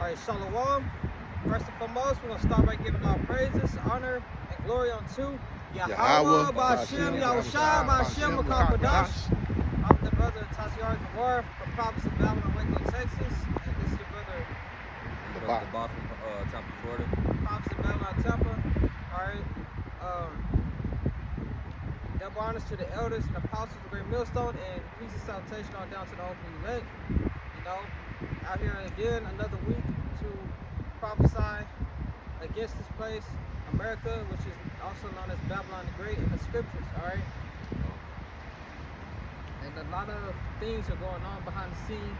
Alright, Shalom. First and foremost, we're going to start by giving all praises, honor, and glory unto Yahweh, Ba'Shem, Yahushua, Ba'Shem, Makapadash. I'm the brother Tasiar Nawar from ProphetsInBabylon, Waco, Texas. And this is your brother, the Bob from Tampa, Florida. ProphetsInBabylon, Tampa. Alright. Double honors to the elders and apostles of Great Millstone, and peace and salutation on down to the hopeful elect. You know, out here again another week to prophesy against this place, America, which is also known as Babylon the Great in the scriptures. Alright. And a lot of things are going on behind the scene.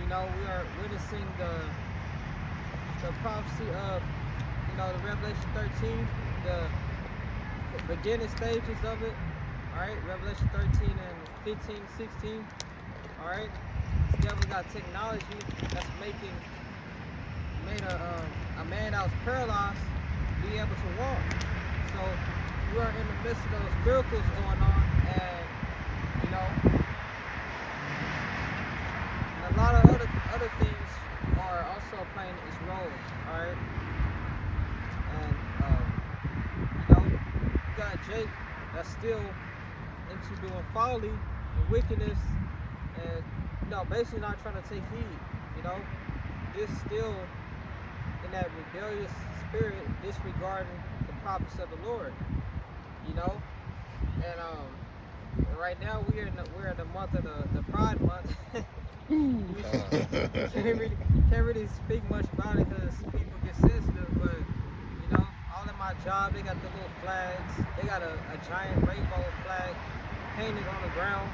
You know, we are witnessing the prophecy of, you know, the Revelation 13, the beginning stages of it. Alright, Revelation 13 and 15, 16. Alright. This devil got technology that's made a man that was paralyzed be able to walk. So we are in the midst of those miracles going on, and you know, and a lot of other things are also playing its role. Alright. And you know, you got Jake that's still into doing folly and wickedness, and you know, basically not trying to take heed. You know, just still in that rebellious spirit, disregarding the prophets of the Lord. You know, and right now we're in the month of the Pride Month. Can't really speak much about it because people get sensitive, but you know, all in my job they got the little flags. They got a giant rainbow flag painted on the ground,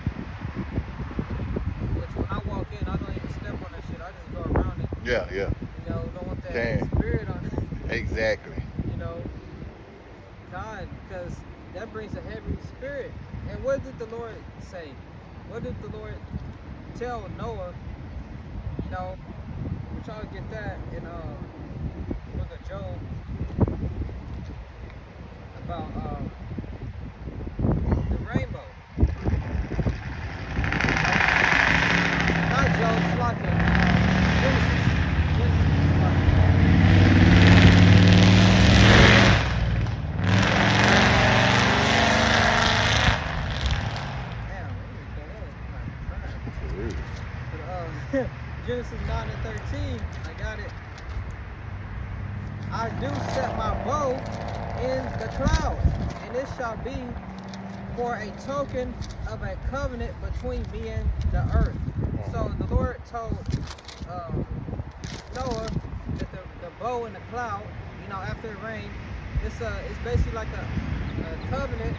which when I walk in, I don't even step on that shit. I just go around it. Yeah. You know, don't want that spirit on it. Exactly. You know, God, because that brings a heavy spirit. And what did the Lord say? What did the Lord tell Noah? You know, which y'all get that in Book of Job about the rainbow. Not Job, it's like Genesis. Genesis 9 and 13, I got it. I do set my bow in the clouds, and it shall be for a token of a covenant between me and the earth. So the Lord told Noah that the bow in the cloud, you know, after it rained, it's basically like a covenant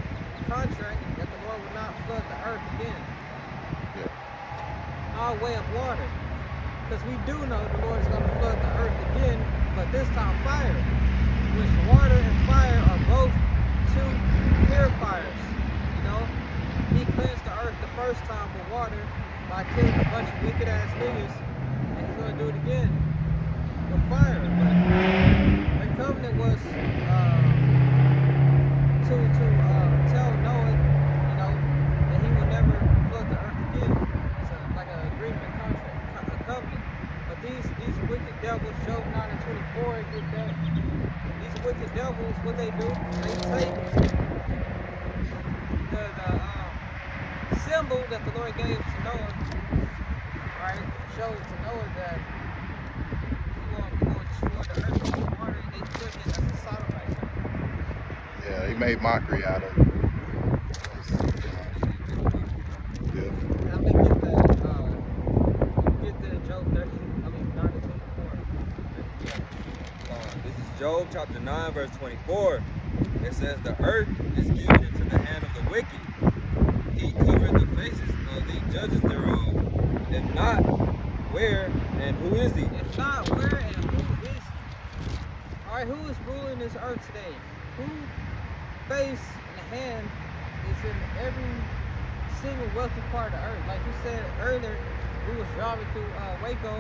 contract that the Lord would not flood the earth again. Our way of water. Because we do know the Lord is going to flood the earth again, but this time fire. Which water and fire are both two purifiers. You know, he cleansed the earth the first time with water by killing a bunch of wicked ass niggas, and he's going to do it again with fire. But the covenant was to tell Noah, you know, that he would never flood the earth again. It's like an agreement contract. Covenant. But these wicked devils, Job 9 and 24, get that. These wicked devils, what they do, they take the symbol that the Lord gave to Noah, right? Showed to Noah that he will destroy the earth with water, and they took it as a sodomite. Yeah, he made mockery out of it. Yeah. How they get that? Job 9 and 24. This is Job chapter 9, verse 24. It says, the earth is given into the hand of the wicked. He covered the faces of the judges thereof. If not, where and who is he? If not, where and who is he? Alright, who is ruling this earth today? Who face and hand is in every single wealthy part of the earth? Like you said earlier, we was driving through Waco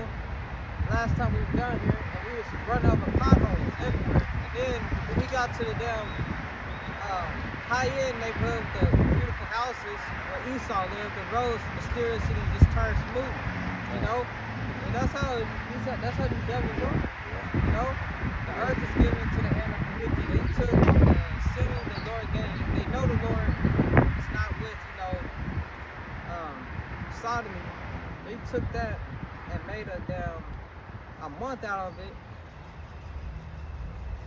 last time we were down here, and we was running over potholes everywhere. And then when we got to the damn high-end neighborhood with the beautiful houses where Esau lived, the roads mysteriously just turned smooth. You know, that's how these devils are. You know, the earth is given to the hand of the wicked. They took sin the Lord gave. They know the Lord is not with sodomy. They took that and made a month out of it,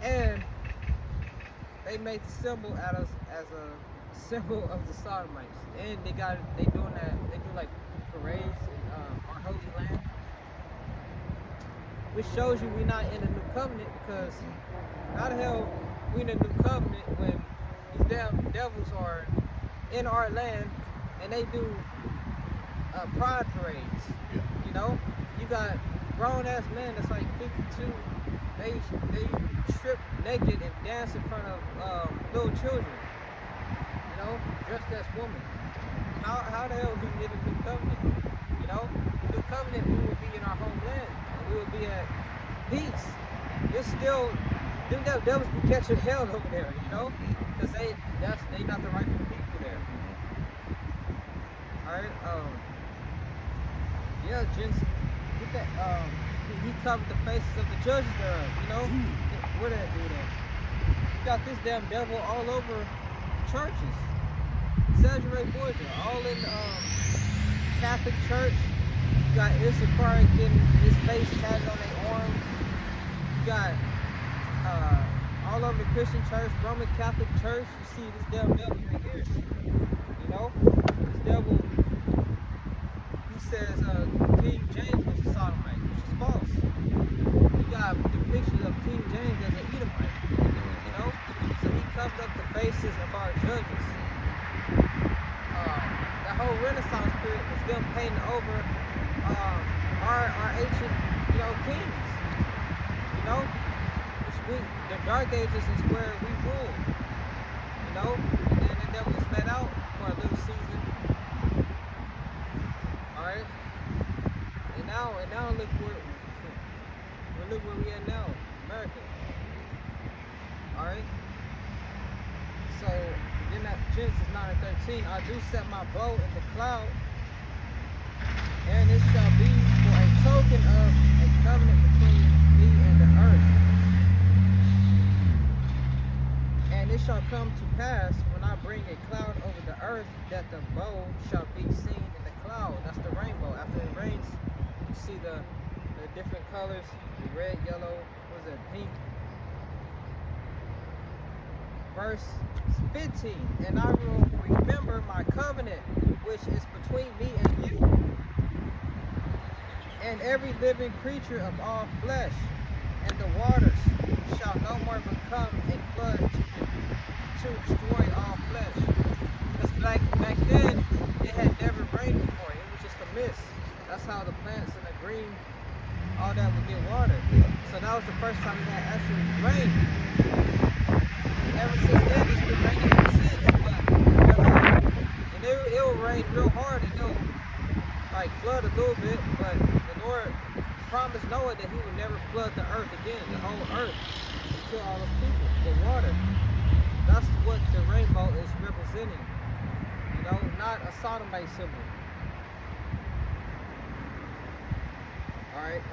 and they made the symbol as a symbol of the sodomites. And they do like parades in our holy land, which shows you we're not in the new covenant, because how the hell we in the new covenant when these damn devils are in our land and they do pride parades. Yeah. You know, you got grown ass men that's like 52. They strip naked and dance in front of little children. You know, dressed as women. How the hell do we get a new covenant? You know, new covenant, we will be in our homeland and we will be at peace. It's still them devils be catching hell over there, you know, because they not the rightful people there. All right, yeah, gents, get that. He covered the faces of the judges thereof, you know. Where that do that? You got this damn devil all over churches. Exaggerate Georgia, all in Catholic church. You got Issachar getting his face tatted on their arms. You got all over the Christian church, Roman Catholic church. You see this damn devil right here. You know, this devil. He says King James was a sodomite, which is false. You got depictions of King James as an Edomite. You know, so he covered up the faces of our judges. The whole Renaissance period was them painting over our ancient, you know, kings. You know, the Dark Ages is where we rule. You know, and then the devil was let out for a little season. All right, and now look where we at now, America. All right. So in that Genesis 9:13, I do set my bow in the cloud, and it shall be for a token of a covenant between me and the earth. And it shall come to pass when I bring a cloud over the earth that the bow shall be seen in the cloud. That's the rainbow. After it rains, you see the different colors, the red, yellow, what is that, pink. Verse 15, and I will remember my covenant, which is between me and you, and every living creature of all flesh, and the waters shall no more become a flood to destroy all flesh. Because back then, it had never rained before. It was just a mist. That's how the plants and the green, all that would get water. So that was the first time it had actually rained. Ever since then, it's been raining ever since. And it will rain real hard, and it'll like flood a little bit, but the Lord promised Noah that he would never flood the earth again, the whole earth, to kill all those people with water. That's what the rainbow is representing. You know, not a sodomite symbol. Alright,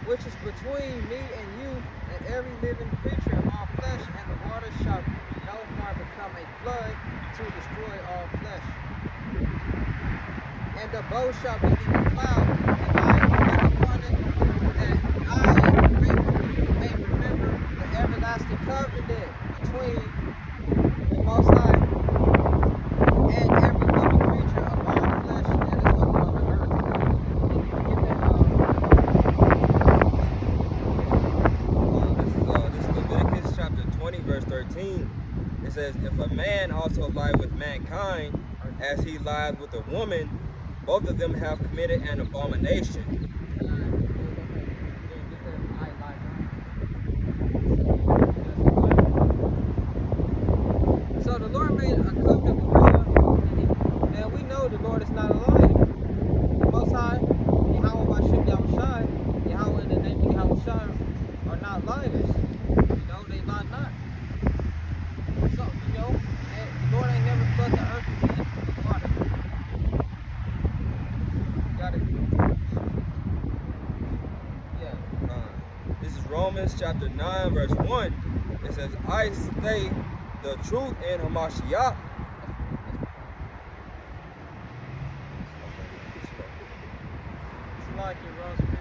which is between me and you and every living creature of all flesh, and the water shall no more become a flood to destroy all flesh. And the bow shall be in the cloud, and I will look upon it, that I may remember the everlasting covenant between the Most High and every living creature of all flesh that is upon the earth. This is Leviticus chapter 20, verse 13. It says, if a man also lie with mankind, as he lied with a woman, both of them have committed an abomination. So the Lord made a covenant with Noah, and we know the Lord is not a liar. The Most High, Yahweh Bashim Yahushai, Yahweh in the name of Yahushai, are not liars. You know, they lie not. So, you know, and the Lord ain't never flood the earth again with water. Got it. Romans chapter 9, verse 1, it says, I say the truth in Hamashiach. It's like it runs people.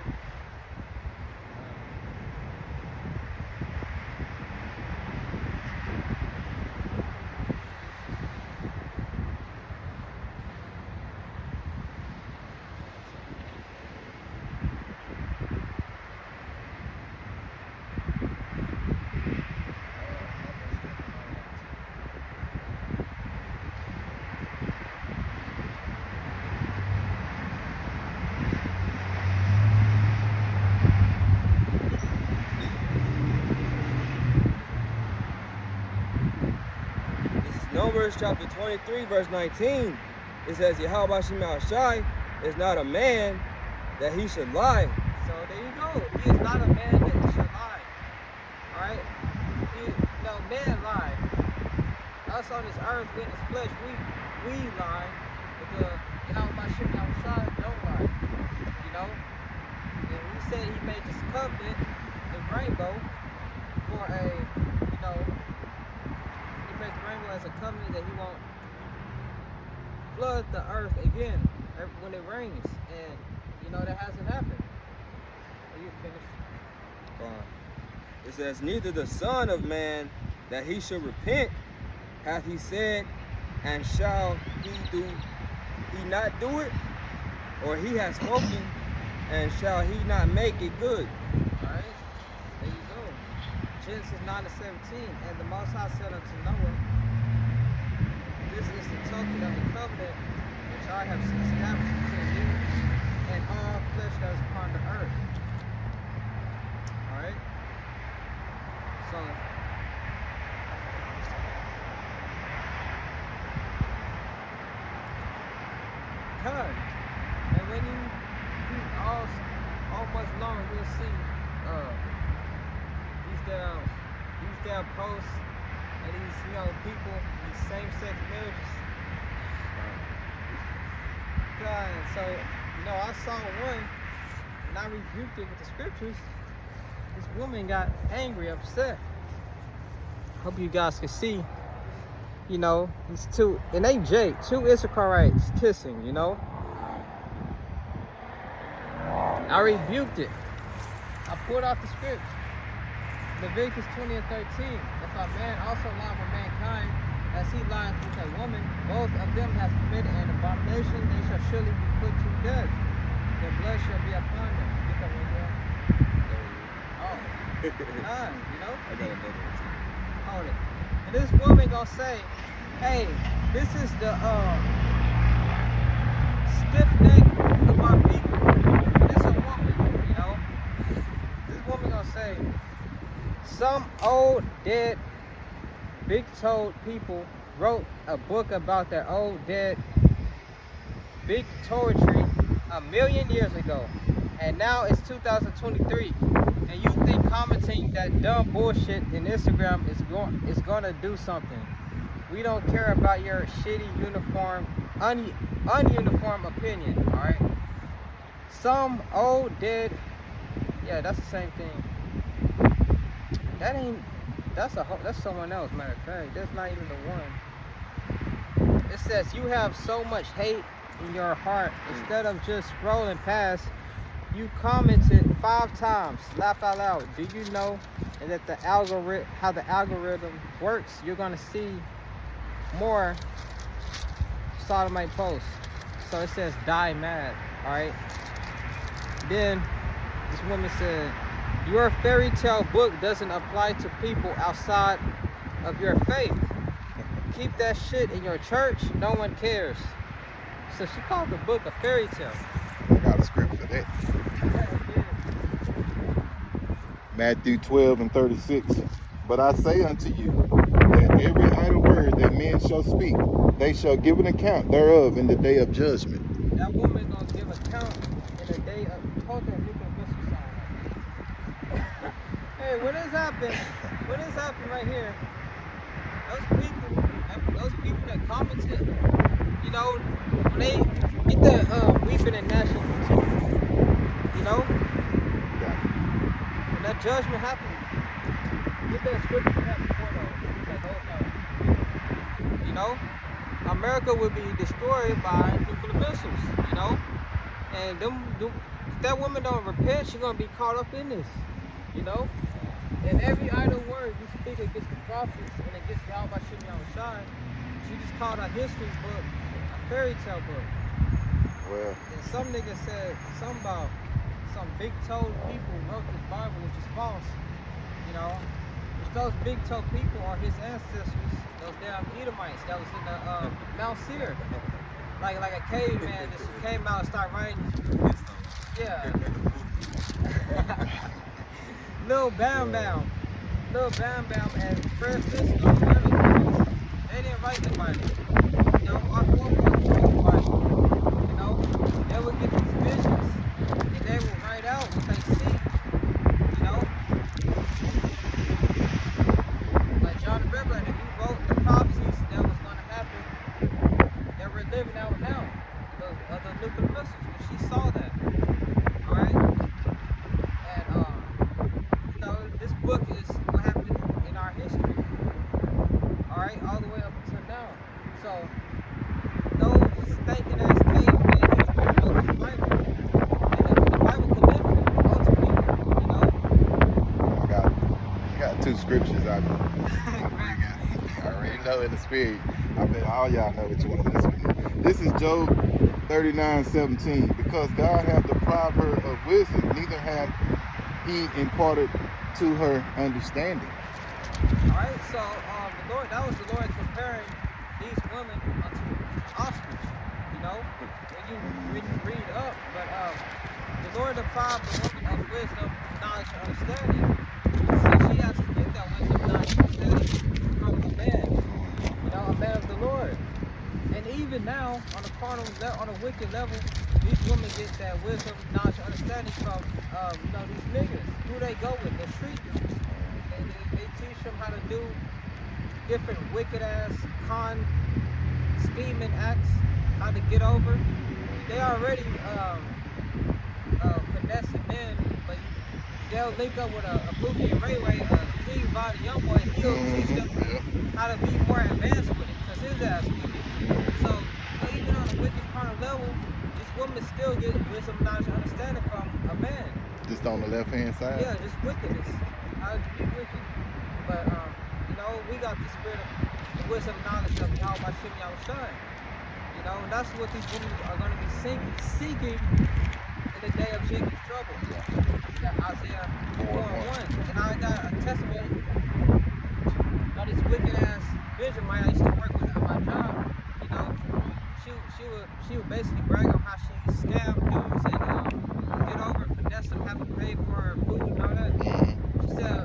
Numbers chapter 23, verse 19, it says, Yahweh Shema Shai is not a man that he should lie. So there you go. He is not a man that he should lie. Alright? No, man lie. Us on this earth, in this flesh, we lie. But Yahweh Shema Shai don't lie. You know? And we said he made this covenant, the rainbow, for a, you know, the rainbow as a covenant that he won't flood the earth again when it rains, and you know that hasn't happened. Are you finished? It says, neither the Son of Man that he should repent hath he said, and shall he not do it? Or he has spoken, and shall he not make it good? Alright, there you go. Genesis 9:17, and the Most High said unto Noah, this is the token of the covenant which I have established between you and all flesh that is upon the earth. Alright? So, God, and when you all much longer, we'll see these damn posts and these people, these same-sex marriages. God, so I saw one and I rebuked it with the scriptures. This woman got angry, upset. Hope you guys can see. These two, and they Jake, two Issacharites kissing. I rebuked it. I pulled out the script. Leviticus 20 and 13. If a man also lie with mankind, as he lies with a woman, both of them have committed an abomination, they shall surely be put to death. Their blood shall be upon them. Get that one there. Oh. I got another one too. Hold it. And this woman gonna say, hey, this is the stiff neck of our people. This is a woman, This woman gonna say, some old dead big-toed people wrote a book about their old dead big toiletry 1,000,000 years ago, and now it's 2023, and you think commenting that dumb bullshit in Instagram is gonna do something. We don't care about your shitty ununiform opinion, alright? Some old dead, yeah, that's the same thing. That's someone else, matter of fact. That's not even the one. It says you have so much hate in your heart. Instead of just scrolling past, you commented 5 times. Laugh out loud. Do you know that how the algorithm works? You're gonna see more sodomite posts. So it says die mad. Alright. Then this woman said, your fairy tale book doesn't apply to people outside of your faith. Keep that shit in your church. No one cares. So she called the book a fairy tale. I got a script for that. Matthew 12 and 36. But I say unto you, that every idle word that men shall speak, they shall give an account thereof in the day of judgment. That woman gonna give account in the day of Hey, what has happened? What has happened right here? Those people that commented, when they get that weeping and gnashing of teeth, when that judgment happened, get that scripture happened before though. You know, America would be destroyed by nuclear missiles. You know, and if that woman don't repent, she's gonna be caught up in this. You know, and every idle word you speak against the prophets and against Yahweh Shimon Shai, she just called a history book a fairy tale book. Well, And some nigga said something about some big-toed people wrote this Bible, which is false. You know, which those big-toed people are his ancestors, those damn Edomites that was in the Mount Seir. Like a caveman just came out and started writing. Yeah. Lil Bam Bam and Francisco and everything. They didn't write the Bible. You know, our forefathers wrote the Bible. You know, they would get these visions and they would write out what they see. You know, like John the Revelator, he wrote the prophecies that was going to happen that we're living out now. The nuclear missiles, when she saw that. All right, and you know, this book is what happened in our history. All right, all the way up until now. So those stinking ass cavemen wrote this Bible, and the Bible condemns it ultimately. You know. I got two scriptures I already know in the spirit. I bet all y'all know which one this is. This is Job 39:17. Because God hath deprived her of wisdom, neither hath he imparted to her understanding. Alright, so the Lord, that was the Lord comparing these women unto ostrich, you know, when you read up, but the Lord deprived the woman of wisdom, knowledge, and understanding. So she has to get that wisdom, knowledge, and understanding from a man, you know, a man of the Lord. And even now, on a carnal, on a wicked level, these women get that wisdom, knowledge, and understanding from, you know, these niggas. Who they go with, the street dudes. They teach them how to do different wicked ass scheming acts, how to get over. They already finessing men, but they'll link up with a Bookie and Ray Ray, a King Body Youngboy, and he'll teach them how to be more advanced with it, because his ass with it. So even on a wicked carnal level, this woman still gets wisdom, knowledge, and understanding from a man. Just on the left hand side? Yeah, just wickedness. How to be wicked. But you know, we got the spirit of wisdom, knowledge of Yahweh Shimon Shai. You know, and that's what these women are going to be seeking in the day of Jacob's trouble. That Isaiah 4:1. And I got a testimony of this wicked ass Benjamite I used to work with at my job. You know, she would basically brag on how she scammed dudes and get over, finesse them, have to pay for her food and all that. She said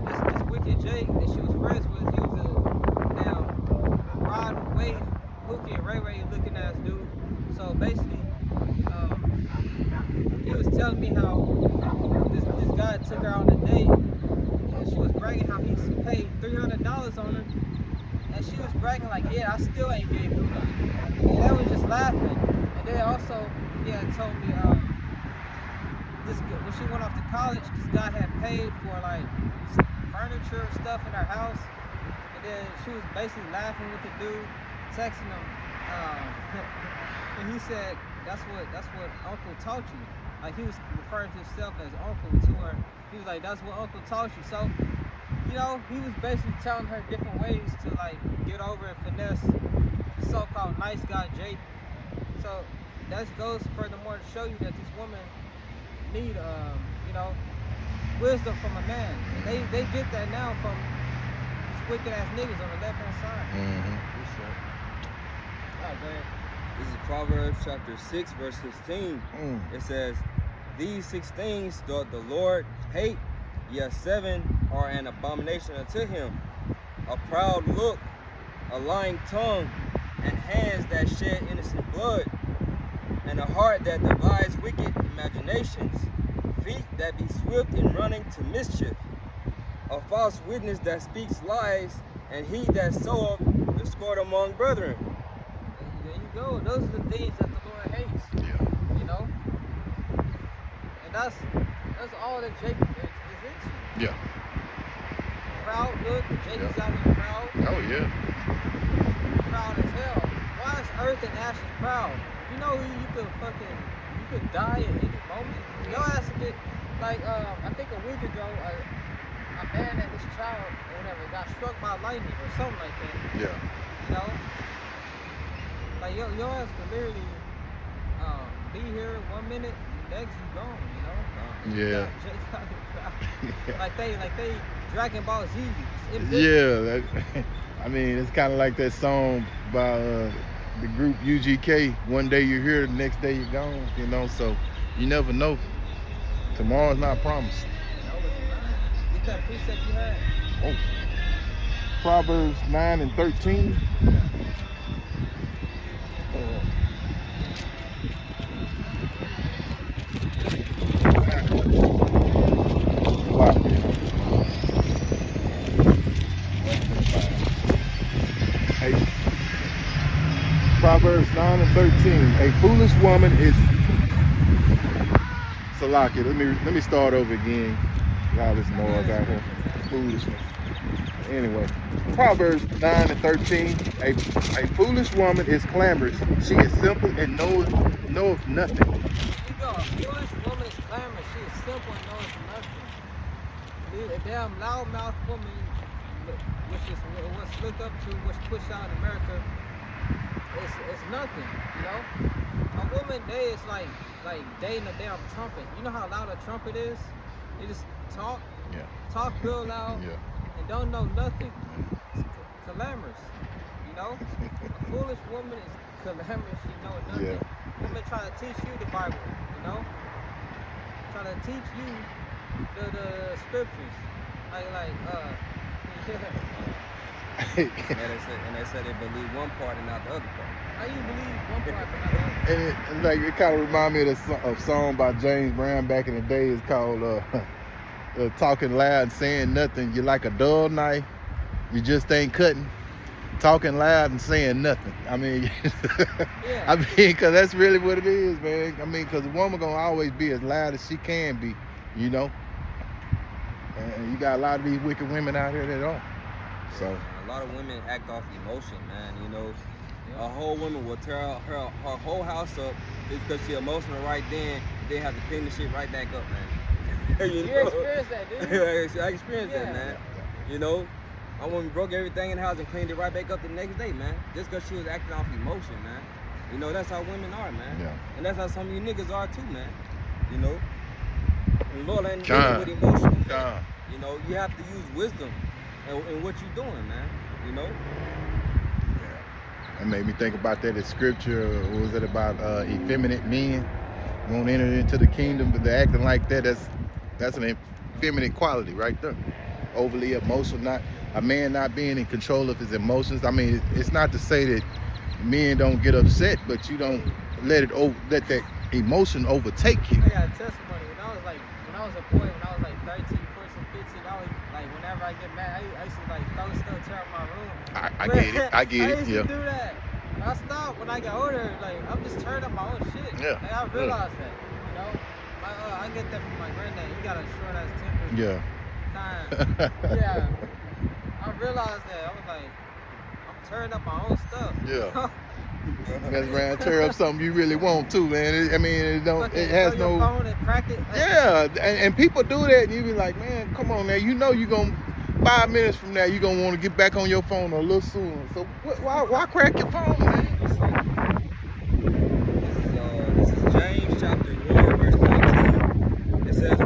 this wicked Jake that she was friends with, he was a damn Rod Wade, Pookie and Ray Ray looking ass dude. So basically, he was telling me how this guy took her on a date, and she was bragging how he paid $300 on her, and she was bragging like, yeah, I still ain't gave him money. And they was just laughing. And then also, he had told me when she went off to college, this guy had paid for like furniture and stuff in her house, and then she was basically laughing with the dude, texting him, and he said, that's what Uncle taught you. Like, he was referring to himself as Uncle to her. He was like, that's what Uncle taught you. So, you know, he was basically telling her different ways to like get over and finesse the so-called nice guy Jake. So that goes furthermore to show you that these women need, you know, wisdom from a man. And they get that now from these wicked ass niggas on the left hand side. Oh, man. This is Proverbs chapter 6, verse 16. It says, these 6 things doth the Lord hate, yes, 7 are an abomination unto him. A proud look, a lying tongue, and hands that shed innocent blood, and a heart that devises wicked imaginations, feet that be swift in running to mischief, a false witness that speaks lies, and he that soweth discord among brethren. There you go. Those are the things that the Lord hates. Yeah. You know? And that's all that Jacob is into. Yeah. Proud, look, Jake Yeah. is out here proud. Oh yeah. Proud as hell. Why is Earth and Ashes proud? You know you could die at any moment. Your ass could get, like, I think a week ago, a man and his child or whatever got struck by lightning or something like that. Yeah. You know? Like, your ass could literally be here 1 minute, next you gone, you know? Yeah. Like they Dragon Ball Z. Yeah. I mean, it's kind of like that song by the group UGK. One day you're here, the next day you're gone. You know, so you never know. Tomorrow's not promised. Get that precept you had. Oh. Proverbs 9 and 13. Proverbs 9 and 13. A foolish woman is Salaki. Let me start over again. All this noise out here. Foolishness. Anyway, Proverbs 9 and 13. A foolish woman is clamorous. She is simple and knoweth nothing. You go, a foolish woman is clamorous. She is simple and knows nothing. A damn loudmouth woman, which is what's looked up to, what's pushed out in America, it's nothing, you know? A woman, they is like dating a damn trumpet. You know how loud a trumpet is? They just talk real loud, and don't know nothing. It's clamorous, you know? A foolish woman is clamorous, she know nothing. Yeah. Women try to teach you the Bible, you know? Try to teach you the scriptures. And they said they believe one part and not the other part. How you believe one part but not the other? And it kind of remind me of a song by James Brown back in the day. It's called Talking Loud and Saying Nothing. You're like a dull knife. You just ain't cutting. Talking loud and saying nothing. I mean, Yeah. I mean, because that's really what it is, man. I mean, because a woman gonna always be as loud as she can be, you know. And you got a lot of these wicked women out here that don't. So a lot of women act off emotion, man. You know, a whole woman will tear her whole house up just because she emotional right then. They have to clean the shit right back up, man. You experienced that, dude? I experienced that, man. You know, my woman broke everything in the house and cleaned it right back up the next day, man. Just because she was acting off emotion, man. You know, that's how women are, man. Yeah. And that's how some of you niggas are too, man. You know, and Lord ain't John. with emotion. John. You know, you have to use wisdom in what you're doing, man. You know. It made me think about that in scripture. What was it about effeminate men won't enter into the kingdom, but they're acting like that. That's an effeminate quality right there. Overly emotional, a man not being in control of his emotions. I mean, it's not to say that men don't get upset, but you don't let that emotion overtake you. I got a testimony. When I was a boy, when I was like 13, 14, 15, I was like, whenever I get mad, I used to like throw stuff, tear up my room. I get it. I get it. I used to do that. I stopped when I got older. Like, I'm just tearing up my own shit. Yeah. Like, I realized that, you know. I get that from my granddad. He got a short ass temper. Yeah. Time. Yeah. I realized that. I was like, I'm tearing up my own stuff. Yeah. Mess around, tear up something you really want to, man. I mean, it has throw your no. phone and crack it. Yeah, and people do that, and you be like, man, come on, man. You know you gonna 5 minutes from now you gonna want to get back on your phone a little sooner. So why crack your phone, man? This is James chapter 1 verse 19. It says,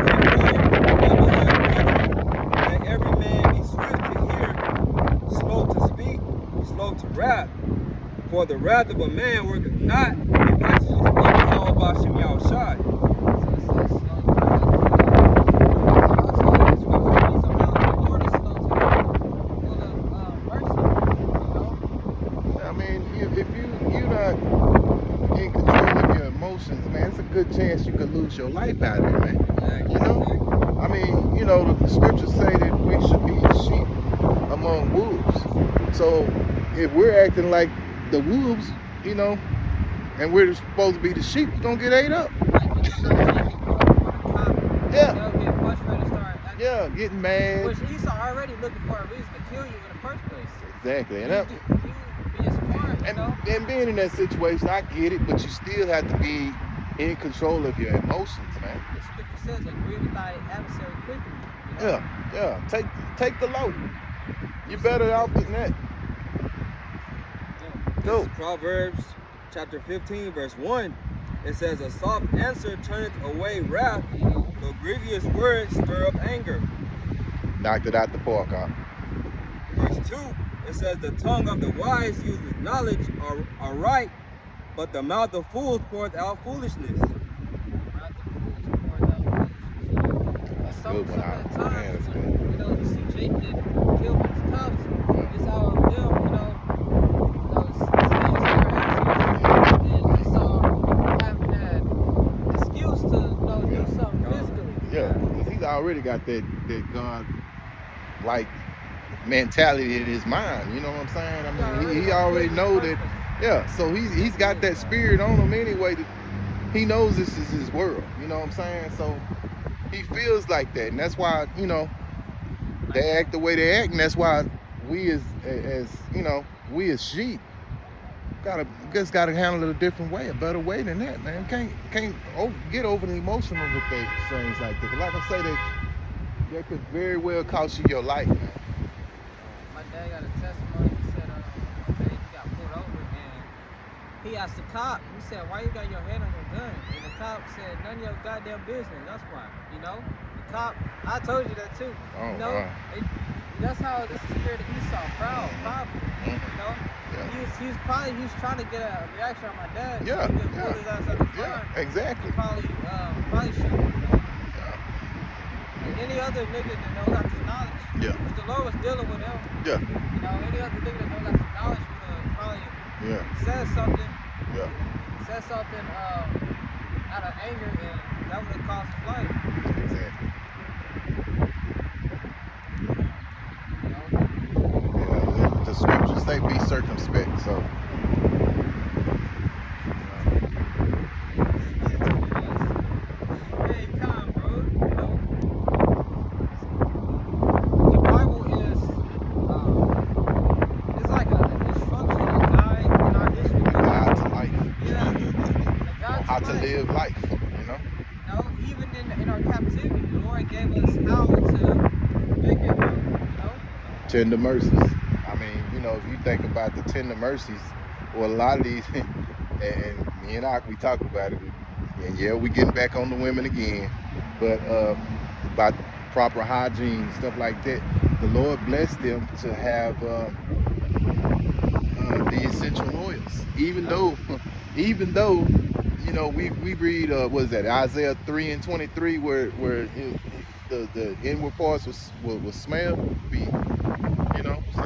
let every man be swift to hear, slow to speak, slow to wrath. For the wrath of a man worketh not the righteousness of all by Shem Yahushai. I mean, if you're not in control of your emotions, man, it's a good chance you could lose your life out here, man. You know? I mean, you know, the scriptures say that we should be sheep among wolves. So if we're acting like the wolves, you know, and we're supposed to be the sheep, we're gonna get ate up. Yeah. Yeah, getting mad. Which Esau already looking for a reason to kill you in the first place. Exactly. And, You being smart, you know? and being in that situation, I get it, but you still have to be in control of your emotions, man. The scripture says, agree with thy adversary quickly. You know? Yeah. Take the load. You're better off than that. This is Proverbs chapter 15, verse 1. It says, a soft answer turneth away wrath, but grievous words stir up anger. Knocked it out the park, huh? Verse 2, it says, the tongue of the wise uses knowledge are right, but the mouth of fools poureth out foolishness. Some of the times, you know, you see Jake get killed with his cuffs, it's all of them, you know, and Esau having that excuse to, you know, do something physically. Yeah, because he's already got that God-like mentality in his mind, you know what I'm saying? I mean, he already know that, so he's got that spirit on him anyway, that he knows this is his world, you know what I'm saying? So he feels like that, and that's why, you know, they act the way they act, and that's why we as you know, we as sheep gotta handle it a different way, a better way than that, man. Can't get overly emotional with things like that. Like I say, that could very well cost you your life, man. My dad got a testimony. He said, he got pulled over and he asked the cop. He said, "Why you got your hand on your gun?" And the cop said, "None of your goddamn business. That's why." You know, the cop. I told you that too. Oh, you know, that's how this spirit of Esau, prideful. You know, he was trying to get a reaction on my dad. So he could pull his ass out the car. Exactly. He probably shoot him. You know? And any other nigga that knows how to knowledge. Because the Lord was dealing with him. You know, any other nigga that knows how to knowledge would have probably said something. Said something out of anger, and that would have cost his life. Exactly. The scriptures say be circumspect, so. Hey, calm, bro. You know, the Bible is it's like an instructional guide in our history. A guide to life. Yeah. A guide How to live life, you know? No, even in our captivity, the Lord gave us how to make it, you know? Tender mercies. I mean, you know, if you think about the tender mercies, well, a lot of these, and me and we talk about it, and we getting back on the women again, but about proper hygiene, stuff like that, the Lord blessed them to have the essential oils, even though, you know, we read, what is that, Isaiah 3:23, where the inward parts will smell, you know, so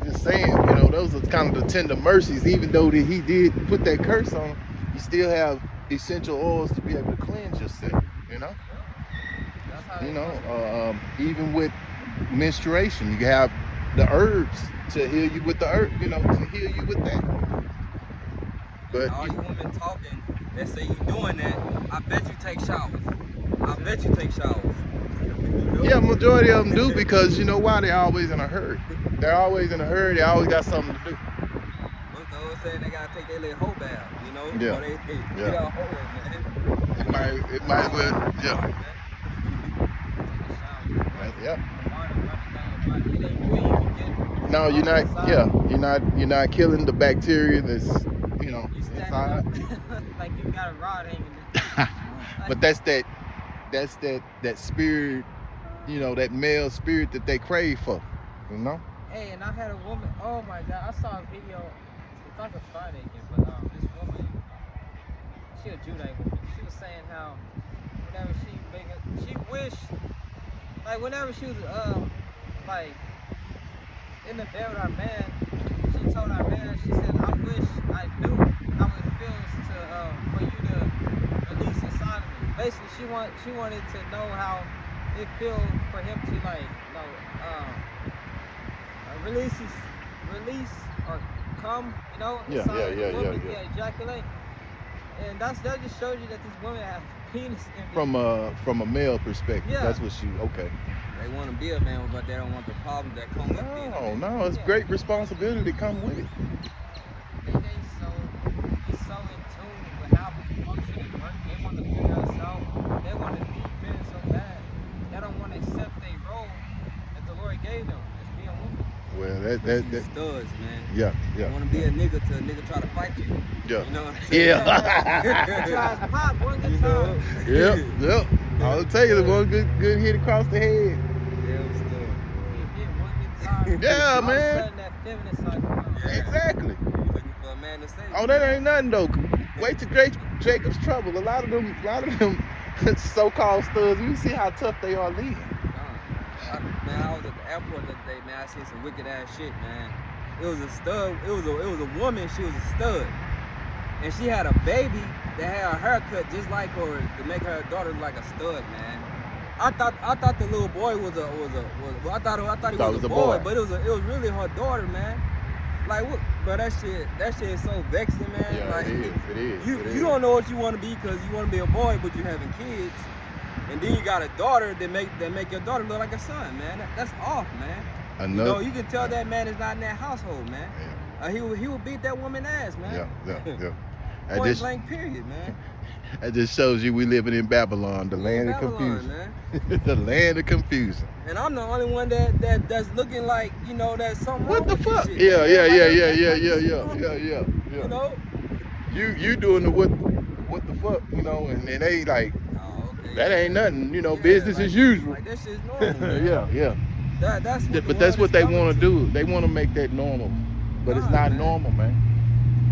just saying, you know, those are kind of the tender mercies. Even though that he did put that curse on, you still have essential oils to be able to cleanse yourself, you know. You know, even with menstruation, you have the herbs to heal you with the herb, you know, to heal you with that. But all you women talking, they say you doing that. I bet you take showers. Yeah, majority of them do, because you know why? They're always in a hurry. They always got something to do. What's the old saying? They gotta take their little hoe bath, you know? Yeah. They get out hoe, man. It might well, No, you're not. You're not killing the bacteria that's, you know, inside. Like you got a rod hanging. But that's that spirit, you know, that male spirit that they crave for, you know. Hey, and I had a woman. Oh my God, I saw a video. If I could find it again, but this woman, she a Judite woman. She was saying how whenever she wished, like whenever she was like in the bed with our man, she told our man, she said, "I wish I knew how it feels to for you to release inside of me." Basically, she wanted to know how it feels for him to, like, you know, release or come, you know, inside of the woman, ejaculate. And that just shows you that these women have penis envy. From a male perspective. Yeah. That's what okay. They want to be a man, but they don't want the problems that come with being a man. No, it's great responsibility come with it. They so in tune with how we function and work. They want to figure us out. They want to be men so bad. They don't want to accept their role that the Lord gave them as being women. Well, These studs, man. yeah. You want to be a nigga till a nigga try to fight you. Yeah. You know what I'm saying? Yeah. Tries pop one good time. Yep. I'll tell you, the one good hit across the head. Yeah, I'm stud. Get one good time. Yeah, All of a man. sudden that feminist side come out. Yeah. Exactly. You looking for a man to save. Oh, that ain't nothing though. Wait till Jacob's trouble. A lot of them so-called studs. You see how tough they are leading. Man, I was at the airport the other day, man. I seen some wicked ass shit, man. It was a stud. It was a woman. She was a stud, and she had a baby that had a haircut just like her to make her daughter look like a stud, man. I thought the little boy was I thought he was a boy, but it was really her daughter, man. Like what? Bro, that shit is so vexing, man. Yeah, like, it is. You don't know what you want to be because you want to be a boy, but you're having kids. And then you got a daughter that make your daughter look like a son, man. That's off, man. You know, you can tell that man is not in that household, man. Yeah. He will beat that woman ass, man. Yeah. Point blank, period, man. That just shows you we living in Babylon, the land of confusion. Man. The land of confusion. And I'm the only one that's looking like, you know, that's something What wrong the with this fuck? shit, Yeah. You know? You doing the what the fuck, you know, and they like, Okay. that ain't nothing, you know, Yeah, business like, as usual. Like that shit's normal, man. Yeah. That's what But that's what they want to do. They want to make that normal, but it's not man. normal, man.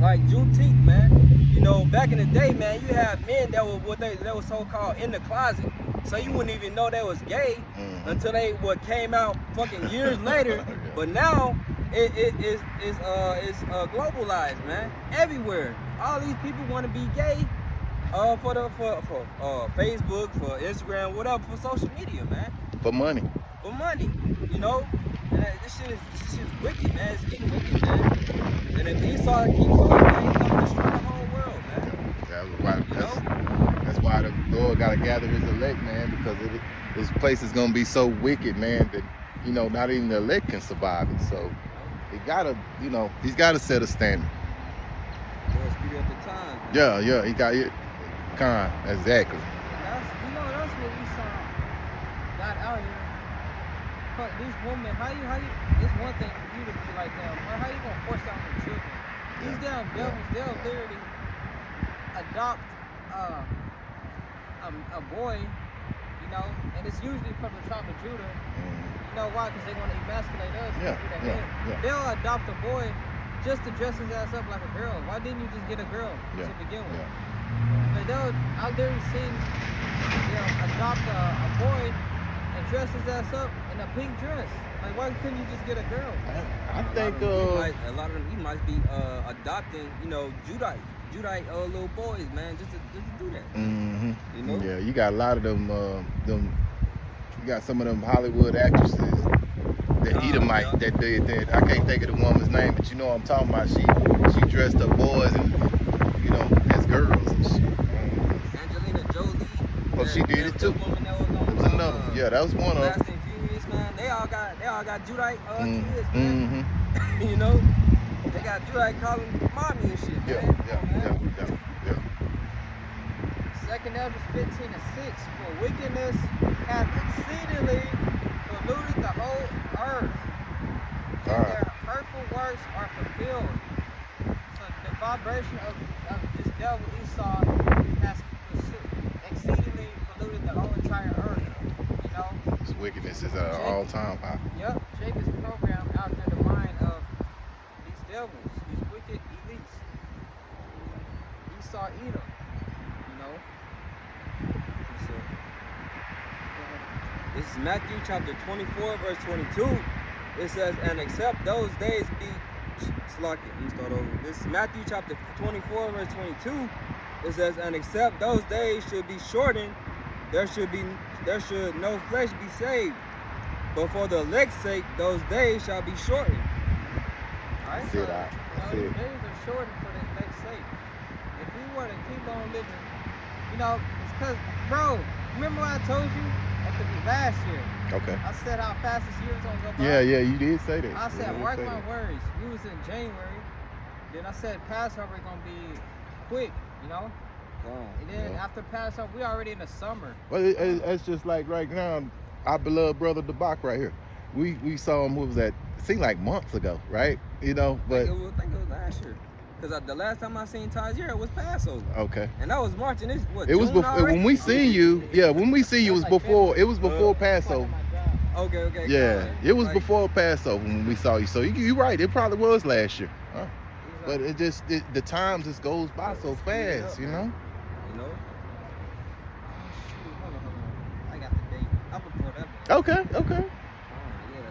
Like Juneteenth, man. You know, back in the day, man, you had men that were so-called in the closet, so you wouldn't even know they was gay until they came out fucking years later. Yeah. But now it's globalized, man. Everywhere, all these people want to be gay. For Facebook, for Instagram, whatever, for social media, man. For money. For money, you know. And this shit is wicked, man. It's getting wicked, man. And if Esau keeps on, man, he's gonna destroy the whole world, man. That's why the Lord gotta gather his elect, man, because this place is gonna be so wicked, man, that you know not even the elect can survive it. So he gotta, you know, he's gotta set a standard. Lord, speed up the time. Man. Yeah, he got it. Exactly. That's what Esau got out here. But these women, how you? It's one thing for you to be like them. How you gonna force out your children? These damn devils, they'll literally adopt a boy, you know, and it's usually from the tribe of Judah. You know why? Because they want to emasculate us. Yeah. They'll adopt a boy just to dress his ass up like a girl. Why didn't you just get a girl to begin with? Like I've literally seen them adopt a boy and dress his ass up in a pink dress. Like, why couldn't you just get a girl? I think a lot of them, he might be adopting, you know, Judite little boys, man, just to do that. Mm-hmm. You know? Yeah, you got a lot of them. You got some of them Hollywood actresses, the Edomite that did that. I can't think of the woman's name, but you know what I'm talking about. She dressed up boys and, you know, as girls and shit. Angelina Jolie. Oh, she did it too. That was another. That was one of them. Fast and Furious, man. They all got Judite kids, man. Mm-hmm. You know, they got Judite calling mommy and shit. Yeah. 2 Ezra 15:6. For wickedness hath exceedingly polluted the whole earth, and their hurtful works are fulfilled. So the vibration of this devil Esau has exceedingly polluted the whole entire earth. You know, This wickedness is at an all-time high. Yep, Jacob's program out there the mind of these devils, these wicked elites. Esau Edom, you know. This is Matthew chapter 24, verse 22. It says, and except those days be let me start over. This is Matthew chapter 24, verse 22. It says, and except those days should be shortened, there should no flesh be saved. But for the elect's sake, those days shall be shortened. Alright, so these days are shortened for the elect's sake. If you want to keep on living. You know, it's because, bro, remember what I told you at the last year? Okay. I said how fast this year was going to go by. Yeah, you did say that. I said, mark my that. words. We was in January. Then I said Passover is going to be quick, you know? And then after Passover, we already in the summer. Well, it's just like right now, our beloved brother DeBach right here. We saw him, what was that? It seemed like months ago, right? You know, but... I think it was last year. Because the last time I seen Tajir, it was Passover. Okay. And that was March, and it was before when we seen you. Yeah, when we see you, it was before. It was before Passover. Okay. Yeah, it was before Passover when we saw you. So you're right. It probably was last year. Huh? But the time just goes by so fast, you know. You know. Hold on. I got the date. I'll report that. Okay. Yeah,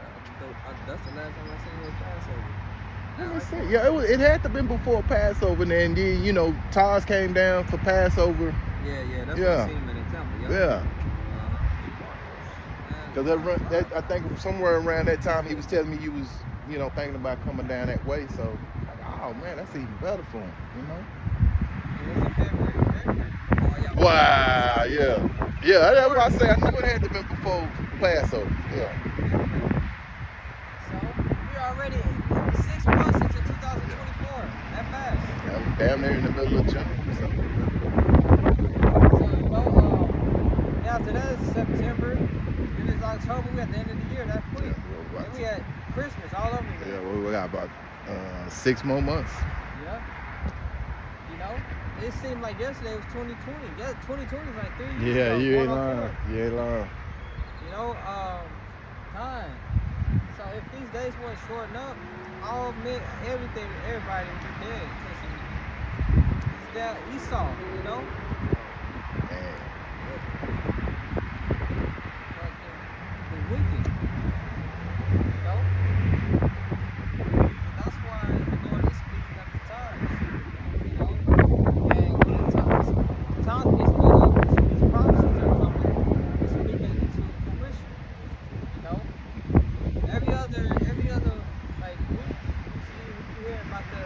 that's the last time I seen it was Passover. Yeah, it had to have been before Passover, and then you know, Tars came down for Passover. Yeah, that's what I seen him in the temple. Yeah. Because I think somewhere around that time he was telling me you was, you know, thinking about coming down that way. So, like, oh man, that's even better for him, you know. February. Wow, yeah, that's what I say. I knew it had to have been before Passover. Yeah. So we're already 6 months into 2024. That fast. Yeah, we're damn near in the middle of June. So. After that is September. Then it's October. We at the end of the year. That's quick. Yeah, And we had Christmas all over again. Yeah, we got about 6 more months. Yeah. You know, it seemed like yesterday was 2020. Yeah, 2020 is like 3 years ago. Yeah, you ain't 104. lying. You ain't lying. You know, time. So if these days weren't shortened up, all men, everybody would be dead. It's that Esau, you know? Man. The wicked. You know? That's why the Lord is speaking at the times. You know? And when the times is made up, these prophecies are coming, it's speaking into fruition. You know? Every other like week, you hear about the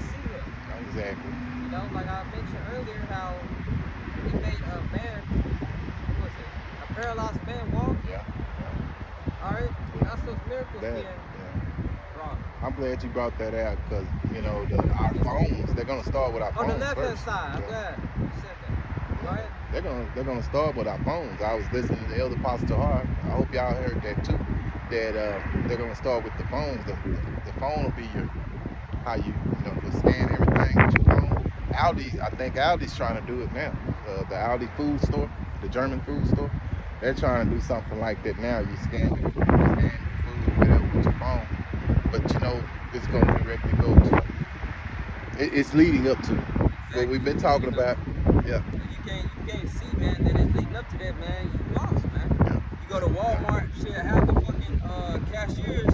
sealer. Exactly. You know, like I mentioned earlier, how he made a man, what was it, a paralyzed man walk. Yeah. Alright, that's those miracles being wrought. I'm glad you brought that out because, you know, our phones, they're going to start with our phones On the left hand first. side, I'm glad you said that. Right? They're gonna start with our phones. I was listening to Elder Pastor Hart. I hope y'all heard that too. That they're gonna start with the phones. The phone will be how you just scan everything with your phone. I think Aldi's trying to do it now. The Aldi food store, the German food store, they're trying to do something like that now. You scan your food, whatever with your phone. But you know, it's gonna directly go to. It's leading up to what we've been talking about. Yeah. You can't see, man, that it's leading up to that, man. You lost, man. Yeah. You go to Walmart, shit, half the fucking cashiers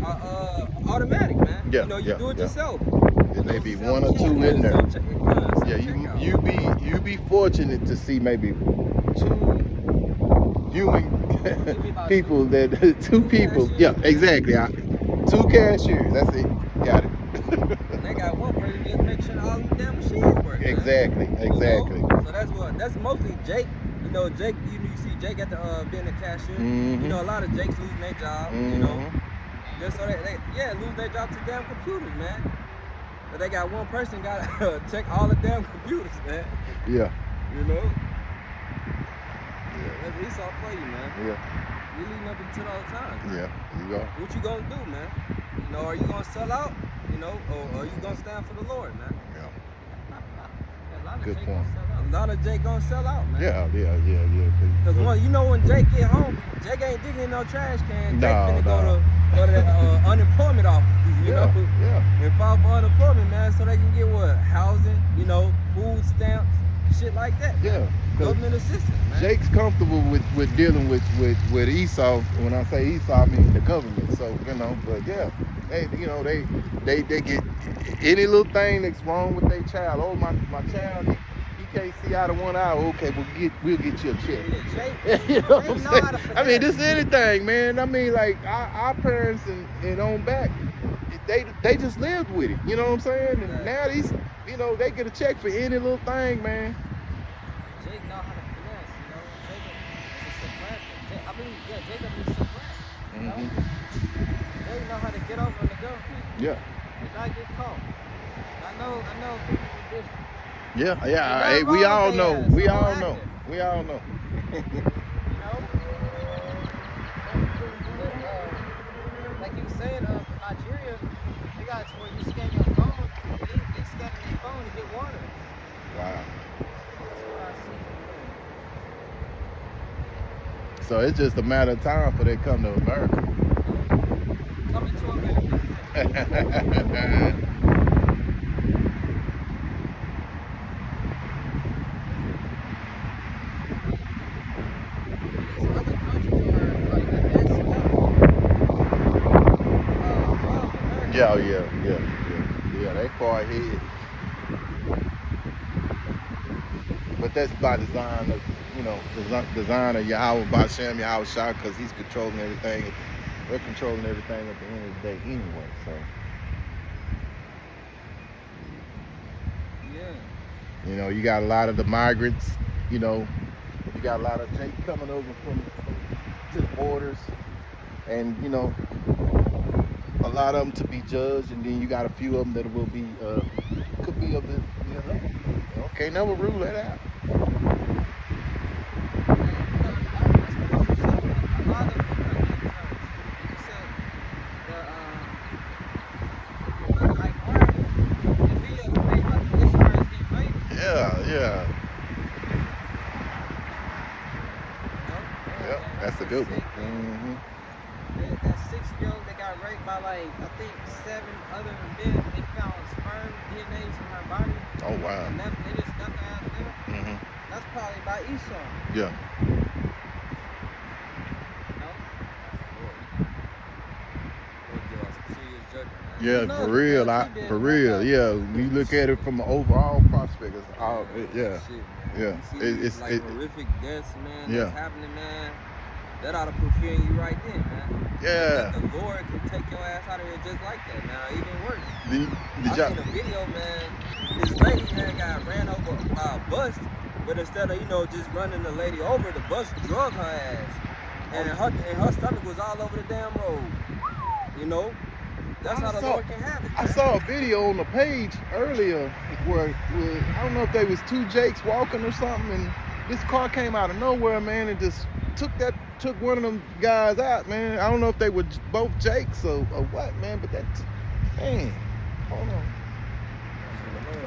are automatic, man. Yeah, You know, you do it yourself. There may be one or two in there. Yeah, you be fortunate to see maybe 2 human people two people. Yeah, exactly. 2 cashiers. That's it. Got it. And they got one person just make sure all these damn machines work. Exactly. You know? So that's mostly Jake. You know, Jake. You see Jake at the being a cashier. Mm-hmm. You know, a lot of Jakes losing their job. Mm-hmm. You know, just so they lose their job to damn computers, man. But they got one person got to check all the damn computers, man. Yeah. You know. That's Esau for you, man. Yeah. You leading up into those times. Yeah. You go. What you gonna do, man? You know, are you gonna sell out? You know, or are you gonna stand for the Lord, man? Yeah. A lot of Good Jake point. gonna sell out. A lot of Jake gonna sell out, man. Yeah. Cause you know when Jake get home, Jake ain't digging in no trash can. Jake finna No. go to that unemployment office, you know, and file for unemployment, man, so they can get what? Housing, you know, food stamps, shit like that. Man. Yeah. Government assistance, man. Jake's comfortable with dealing with Esau. When I say Esau, I mean the government. So but yeah, they get any little thing that's wrong with their child. Oh, my child, he can't see out of one eye. Okay, we'll get you a check. You know what I'm saying? I mean, this is anything, man. I mean, like our parents and on back, they just lived with it. You know what I'm saying? And now you know, they get a check for any little thing, man. Jake know how to finesse, you know. Jacob is a supplanter. Jacob is a supplanter. You know? Mhm. Jake know how to get over on the girlfriend Yeah. and not get caught. I know people do this. Yeah. Yeah. Ain't Hey, nothing we wrong all with they know. ass, We so don't all act know. it, We all know. you know. But like you were saying, Nigeria, they got it to where you scan your phone, they scanning their phone to get water. Wow. That's what I see them So it's just a matter of time before they come to America. doing. Coming to America. These other countries are like the next step above America. Yeah. They far ahead. But that's by design of, you know, design of Yahweh Bashem, Yahweh Shah, because he's controlling everything. They're controlling everything at the end of the day anyway. So, Yeah. you know, you got a lot of the migrants, you know, you got a lot of Jake coming over from to the borders, and, you know, a lot of them to be judged, and then you got a few of them that will be, could be of the, you know, okay, never rule that out. Yeah. Yep, that's a good one. Mm-hmm. That 6-year-old that got raped by like I think 7 other men, they found sperm DNAs from her body. Oh wow. And they just left her ass there. Mm-hmm. That's probably by Esau. Yeah. You know? We'll give us some serious judgment, man. Yeah, Who knows for what real. the hell she did For in that real. house? Yeah. When you look at it from an overall prospect, it's all, yeah. Shit, man. Yeah. You see these, like horrific deaths, man, Yeah. that's happening, man. That ought to put fear in you right then, man. Yeah. That the Lord can take your ass out of here just like that, man. Or even worse. Did I y'all, seen a video, man. This lady had got ran over by a bus, but instead of, you know, just running the lady over, the bus drug her ass. And her stomach was all over the damn road. You know? That's how the Lord can have it, man. I saw a video on the page earlier where I don't know if they was 2 Jakes walking or something, and this car came out of nowhere, man, and just took one of them guys out, man. I don't know if they were both Jakes or what, man, but that's, man, hold on.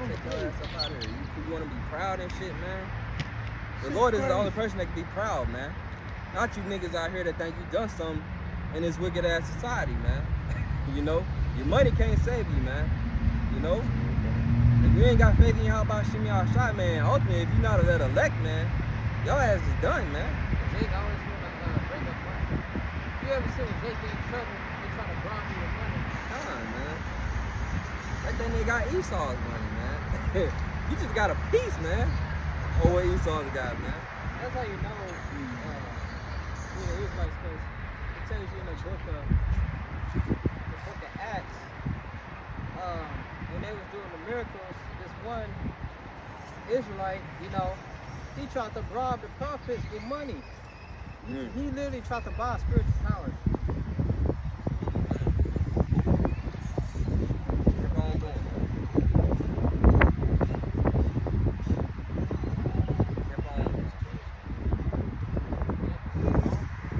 Take your ass up out of here. You want to be proud and shit, man. The Lord is the only person that can be proud, man. Not you niggas out here that think you done something in this wicked ass society, man. You know, your money can't save you, man. You know, if you ain't got faith in your about Shimmy all shot, man. Ultimately, if you're not that elect, man, your ass is done, man. Jake always want to bring up money. You ever seen Jake get in trouble? They trying to bribe you with money. Come on, man. That thing they got Esau's money, man. You just got a piece, man. Oh, what Esau's got, man. That's how you know who the Israelites, because it tells you in the book of Acts, when they was doing the miracles, this one Israelite, you know, he tried to bribe the prophets with money. He literally tried to buy spiritual powers. Keep on going. Keep on.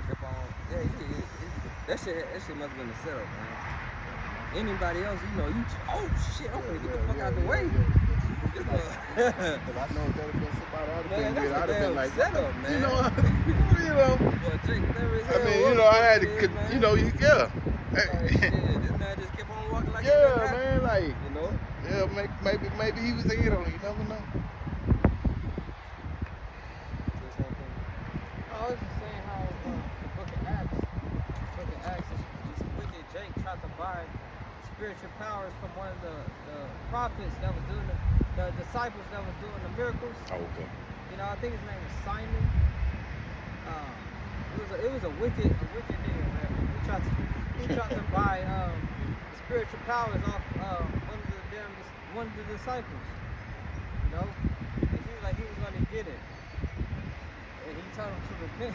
Keep on. Yeah, that shit must have been a setup, man. Anybody else, you know, oh shit, I'm gonna get the fuck out the way. Because I know if that had been somebody I'd Man, have that's been like, setup, man. you know, Well, Jake, never I mean, you know, I had to, you know, yeah. Like, shit, this man just kept on walking like Yeah, man, like, you know? yeah, maybe he was in on it, you never know. I was just saying how the book of Acts, this wicked Jake tried to buy spiritual powers from one of the prophets that was doing the disciples that was doing the miracles. Oh, okay. You know, I think his name was Simon. It was a wicked deal, man. He tried to buy the spiritual powers off one of the one of the disciples. You know, and he was like he was gonna get it, and he told him to repent.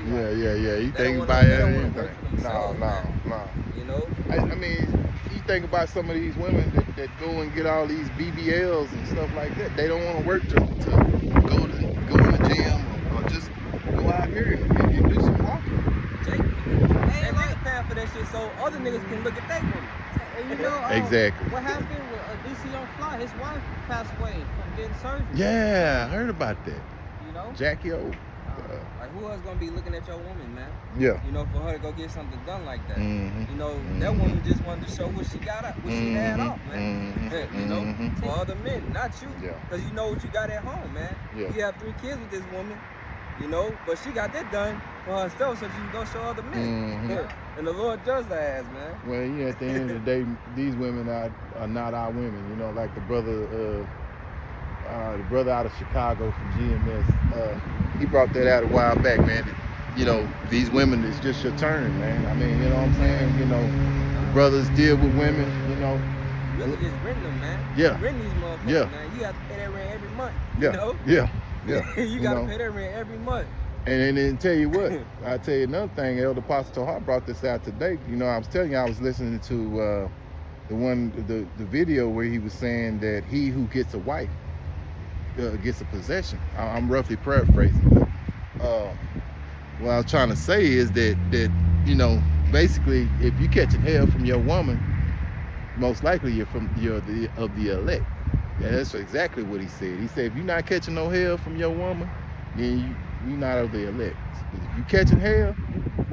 Yeah. He think don't about wanna- they don't wanna anything. work for themselves, No. You know, I mean, you think about some of these women that go and get all these BBLs and stuff like that. They don't want to work to go in the gym or just go out here and do some walking. and niggas paying for that shit so other niggas can look at that woman. And you know, Exactly. what happened with DC Young Fly? His wife passed away from getting surgery. Yeah, I heard about that. You know. Jackie O. Like who else gonna be looking at your woman, man? Yeah. You know, for her to go get something done like that. Mhm. You know, that woman just wanted to show what she got up, what she had off, man. You know, for other men, not you. Yeah. Cause you know what you got at home, man. Yeah. You have 3 kids with this woman, you know, but she got that done for herself so she can go show other men. And the Lord does that ass, man. Well, yeah, at the end of the day, these women are not our women. You know, like the brother out of Chicago from GMS, he brought that out a while back, man. You know, these women, it's just your turn, man. I mean, you know what I'm saying? You know, brothers deal with women, you know. Really just renting them, man. Yeah. Renting these motherfuckers, Yeah. man. You have to pay that rent every month. Yeah. You know? Yeah. You gotta know. pay that rent every month. And then tell you what, I tell you another thing. Elder Apostle Hart brought this out today. You know, I was telling you, I was listening to the video where he was saying that he who gets a wife gets a possession. I'm roughly paraphrasing, but what I was trying to say is that you know, basically, if you catching hell from your woman, most likely you're of the elect. And that's exactly what he said. He said, if you're not catching no hell from your woman, then you're not of the elect. If you catching hell,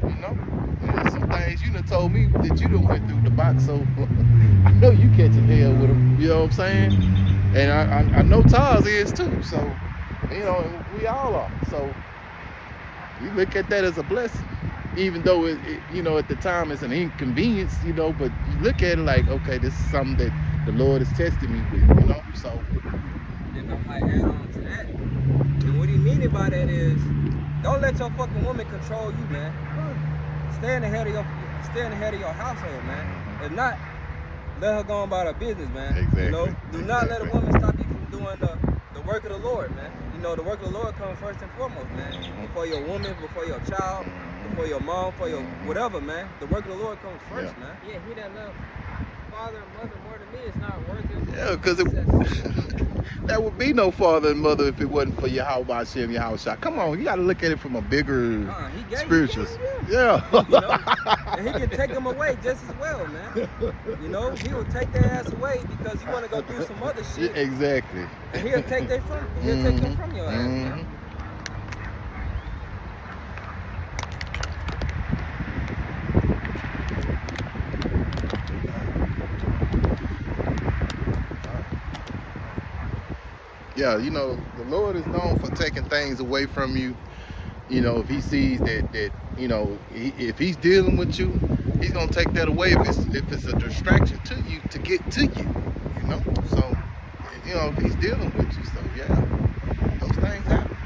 you know, there's some things you done told me that you done went through the box, so I know you catching hell with them. You know what I'm saying? And I know Taz is too. So, you know, we all are. So you look at that as a blessing, even though it you know, at the time it's an inconvenience, you know, but you look at it like, okay, this is something that the Lord is testing me with, you know. So Then I might add on to that. And what he meaning by that is, don't let your fucking woman control you, man. Stay in the head of your household, man. If not, let her go on about her business, man. Exactly. You know, do not let a woman stop you from doing the work of the Lord, man. You know, the work of the Lord comes first and foremost, man. Before your woman, before your child, before your mom, for your whatever, man. The work of the Lord comes first, man. Yeah, he that love father and mother more than me is not worth it. yeah, because that would be no father and mother if it wasn't for your house by Shem, your house shot. Come on, you got to look at it from a bigger spiritual. Yeah. You know? And he can take them away just as well, man. You know, he will take their ass away because you want to go do some other shit. Exactly. And he'll take them from your ass, man. Yeah, you know, the Lord is known for taking things away from you. You know, if he sees that you know, if he's dealing with you, he's gonna take that away if it's a distraction to you to get to you. You know, so you know, if he's dealing with you, so yeah, those things happen.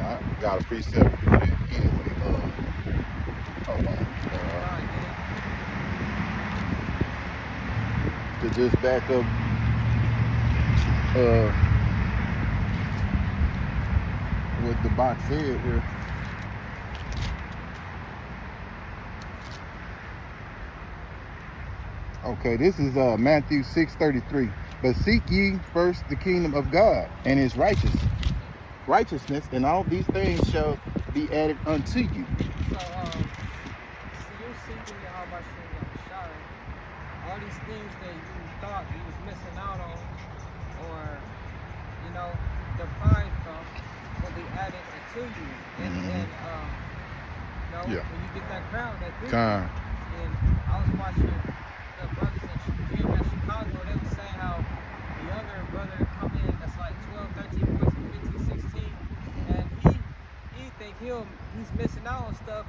I got a precept for that anyway. Hold on. To just back up what the box said here. Okay, this is Matthew 6:33. But seek ye first the kingdom of God and his righteousness, and all these things shall be added unto you. So, see, you're seeking the Habashim Shine. All these things that you thought you was missing out on, or, you know, deprived from, will be added to you. And you know, when you get that crown, that victory. And I was watching the brothers in GMS Chicago, they were saying how the younger brother come in that's like 12, 13, 14, 15, 16, and he think he'll he's missing out on stuff,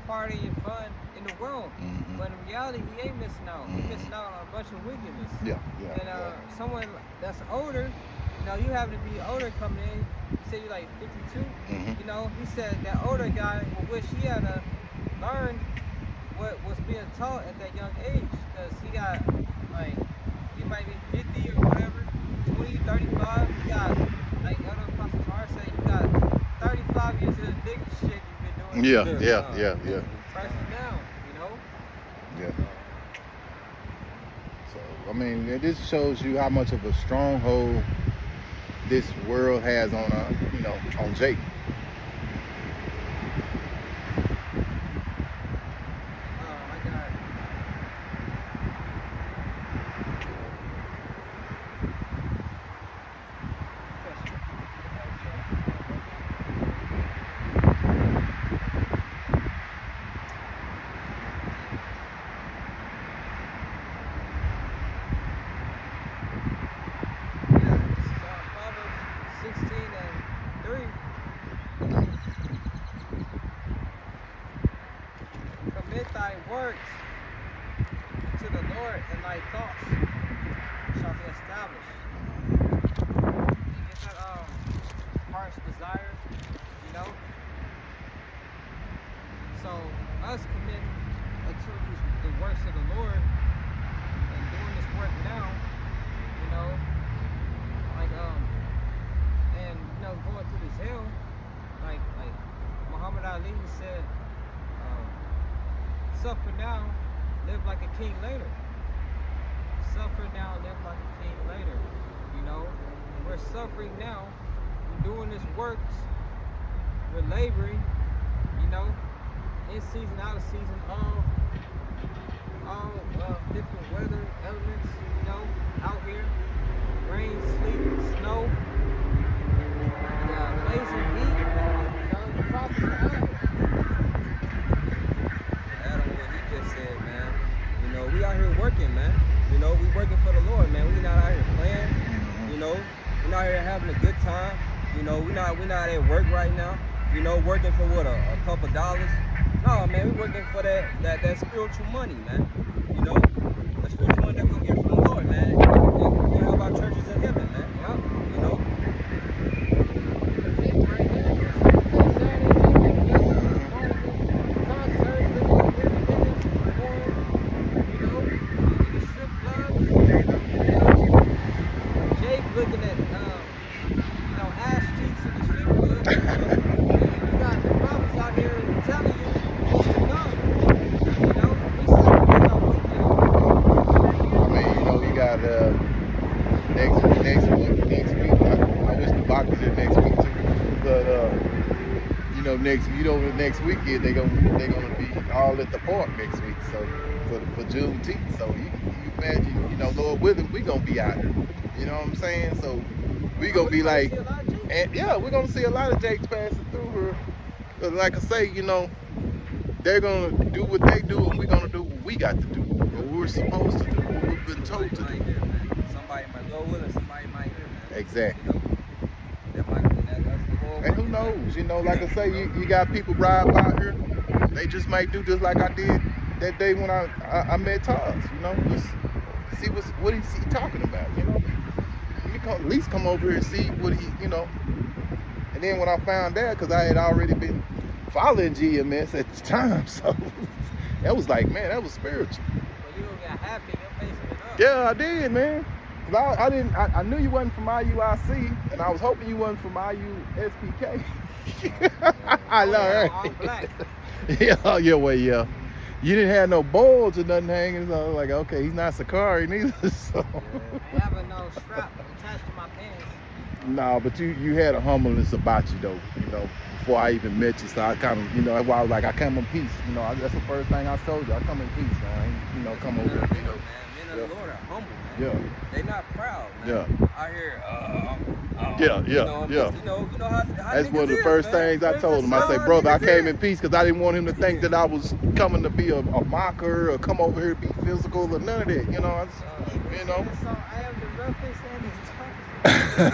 partying and fun in the world. Mhm. But in reality, he ain't missing out. He's Mhm. missing out on a bunch of wickedness. Yeah. And someone that's older, you happen to be older coming in. You say you're like 52. Mhm. He said that older guy will wish he had learned what was being taught at that young age, because he got like, he might be 50 or whatever, 20, 35. He got, like Elder Apostle Tar said, you got 35 years of the nigga shit you've been doing. Yeah. Pressing down, Yeah. So, I mean, this shows you how much of a stronghold this world has on, on Jake. I got this is Proverbs 16:3. Commit thy works to the Lord, and thy thoughts shall be established. You get that heart's desire, So us committing to the works of the Lord and doing this work now, and going through this hell, like Muhammad Ali said, suffer now, live like a king later. Suffer now, live like a king later. We're suffering now. We're doing this works. We're laboring. In season, out of season, all different weather elements. Out here, rain, sleet, snow, blazing heat. The prophets are out here. Add on what he just said, man. We out here working, man. We working for the Lord, man. We not out here playing. We're not here having a good time. We're not at work right now. Working for what, a couple dollars. No, man, we're working for that spiritual money, man. That spiritual money that we'll get from the Lord, man. And help our churches in heaven, man. Jake looking at ass cheeks in the strip club. You got the prophets out here telling you what's to come. We celebrate our weekend. I mean, you got next week. I wish the box was here next week too, but next weekend they're gonna be all at the park next week. So for Juneteenth, so you imagine, Lord willing, we gonna be out here. You know what I'm saying? So we gonna be like, and we're gonna see a lot of Jakes passing through here. 'Cause like I say, they're gonna do what they do, and we're gonna do what we got to do, what we're supposed to do, what we've been told to do. Somebody might go with us, somebody might hear, man. Exactly. That's the whole And who knows? Like I say, you got people ride by here. They just might do just like I did that day when I met Todd. Just see what he's talking about. At least come over here and see what he. And then when I found out, because I had already been following GMS at the time, so that was like, man, that was spiritual. Well, you got happy, you're facing it up. Yeah, I did, man. Cause I knew you wasn't from IUIC, and I was hoping you wasn't from IUSPK. I know, right? All black. Yeah. You didn't have no balls or nothing hanging, so I was like, okay, he's not Sakari neither. So. I having no strap attached to my pants. No, but you had a humbleness about you though, before I even met you. So I kind of, that's why I was like, I come in peace. That's the first thing I told you. I come in peace, man. I ain't, come over. Man, men of the Lord are humble, man. Yeah. They not proud, man. Yeah. Out here, how That's one of the niggas first is, man. things I told him. I said, brother, I came in peace because I didn't want him to think that I was coming to be a mocker or come over here to be physical or none of that. So I am the roughest and the toughest. You know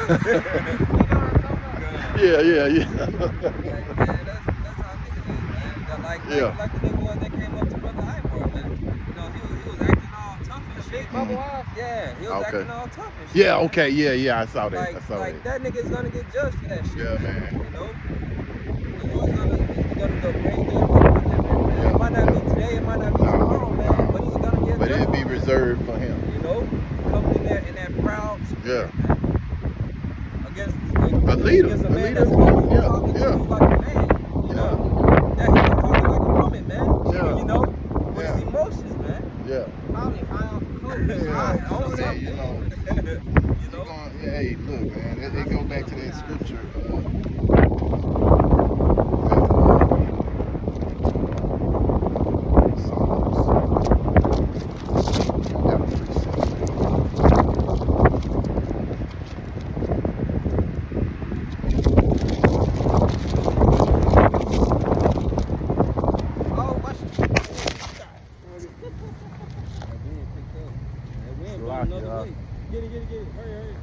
what I'm talking about? Yeah. Man, that's how niggas Like Yeah. like the nigga was that came up to Brother Ivor, man. You know, he was acting all tough and shit. Big bubble eyes. Yeah, he was Okay. acting all tough and shit. Yeah, man. okay, yeah, I saw that. Like, I saw like that. that nigga's gonna get judged for that shit. Yeah, man. You know? The Lord's gonna go bring judgment upon him, man. Yeah, It might not yeah. be today, it might not be No, tomorrow, man, no. but he's gonna get But judged. it'd be reserved for him. You know? Coming in that proud spirit, Yeah. man. Against A leader. against a A man leader. that's talking Yeah, to yeah. you like a man. You know? That he was talking like a woman, man. Yeah. You know? With Yeah. his emotions, man. Yeah. Probably high off coke. Yeah. High on Yeah, something. you know. You know? Yeah, hey, look, man, it go back to that scripture. Oh, watch it. That wind picked up. That wind blew Lock it another up. way. Get it. Hurry.